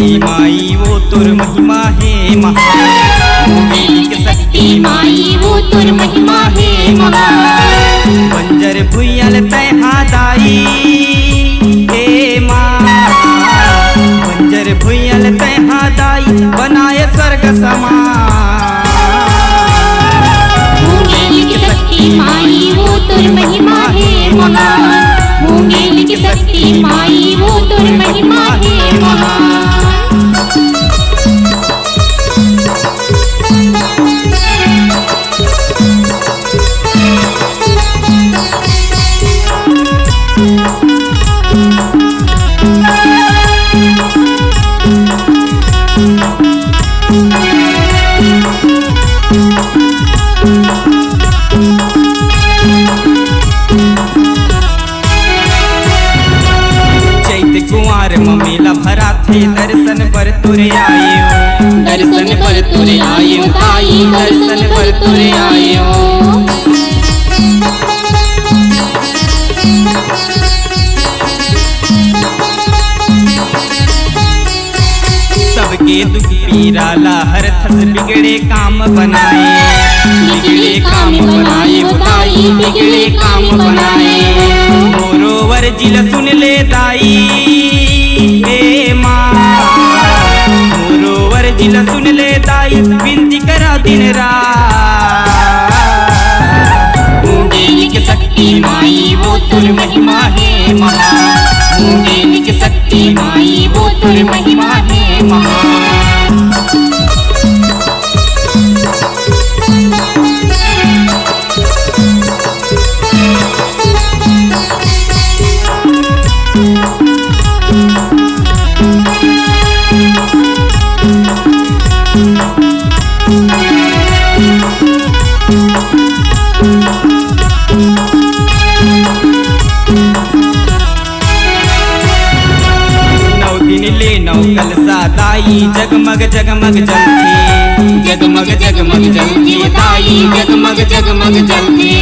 शक्ति माई वो तुर महिमा है महान। मुंगेली के शक्ति माई वो तुर महिमा है महान। बंजर भुइयल तैहा दाई हे माँ, बंजर भुइयल तैहा दाई बनाए स्वर्ग समान। मुंगेली की शक्ति माई वो तुर महिमा है महान। मुंगेली की शक्ति माई वो तुर महिमा है महान। कुंवार मेला भरा थे दर्शन पर तुरे आए हो, दर्शन पर तुरे आए हो ताई, दर्शन पर तुरे आए हो। सबके दुख पीरा लाहर थस बिगड़े काम बनाए, बिगड़े काम बनाए हो ताई, बिगड़े काम बनाए। मोरोवर जिल सुन ले दाई हे माँ, मोरोवर जिल सुन ले दाई विनती करा दिन रात। मुंगेली की शक्ति माई वो तुर महिमा है महान। मुंगेली की शक्ति माई वो तुर महिमा है महान। कलसा दाई जगमग जगमग जलती, जगमग जगमग जलती दाई, जगमग जगमग जलती।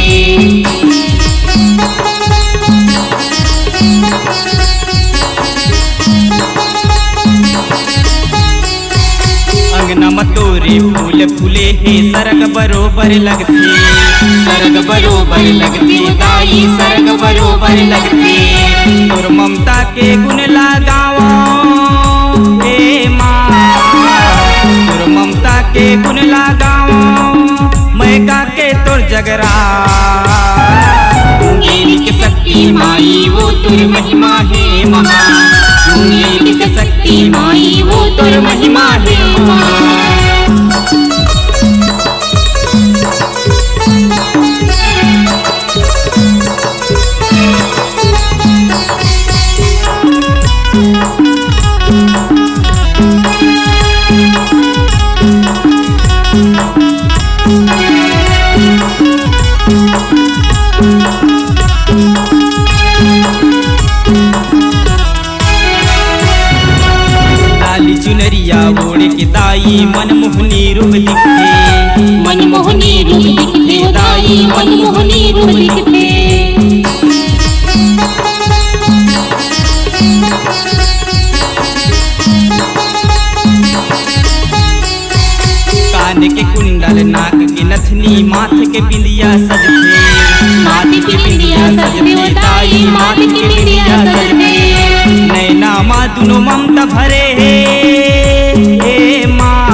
अंगना मतोरे फूल फूले है सरग बरोबर लगती, सरग बरोबर लगती दाई, सरग बरोबर लगती। और ममता के गुण लगाओ हे माँ, तुर ममता के गुण लगाओ मैं गा के तुर जगरा। मुंगेली की शक्ति माई वो तुर महिमा है महान। मुंगेली की शक्ति माई वो तुर महिमा है महान। चुनरिया ओढ़ के दाई मनमोहनी रूप दिखते, मनमोहनी रूप दिखते दाई, मनमोहनी रूप दिखते। कान के कुंडल नाक के नथनी माथे के बिंदिया सजते, माथे की बिंदिया सजते दाई, माथे की बिंदिया सजते। नैना माँ दुनो ममता भरे हे माँ,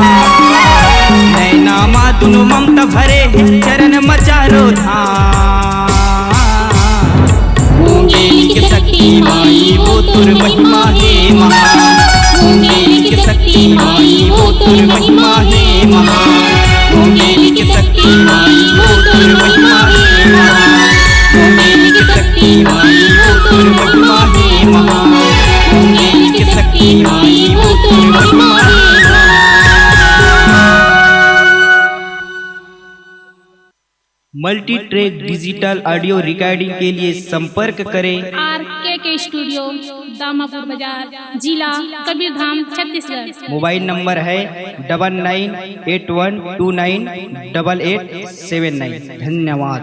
नैना माँ दुनो ममता भरे चरण मचारो धाम। मुंगेली की शक्ति माई वो तुर महिमा है महान। मुंगेली की शक्ति माई वो तुर महिमा है महान। मुंगेली की शक्ति माई वो तुर महिमा है महान। मुंगेली की शक्ति माई वो तुर महिमा है महान। मुंगेली की शक्ति माई वो तुर महिमा है महान। Multi track digital audio recording के लिए संपर्क करें RKK स्टूडियो, दामापुर बाजार, जिला कबीरधाम, छत्तीसगढ़। मोबाइल नंबर है 9981298879। धन्यवाद।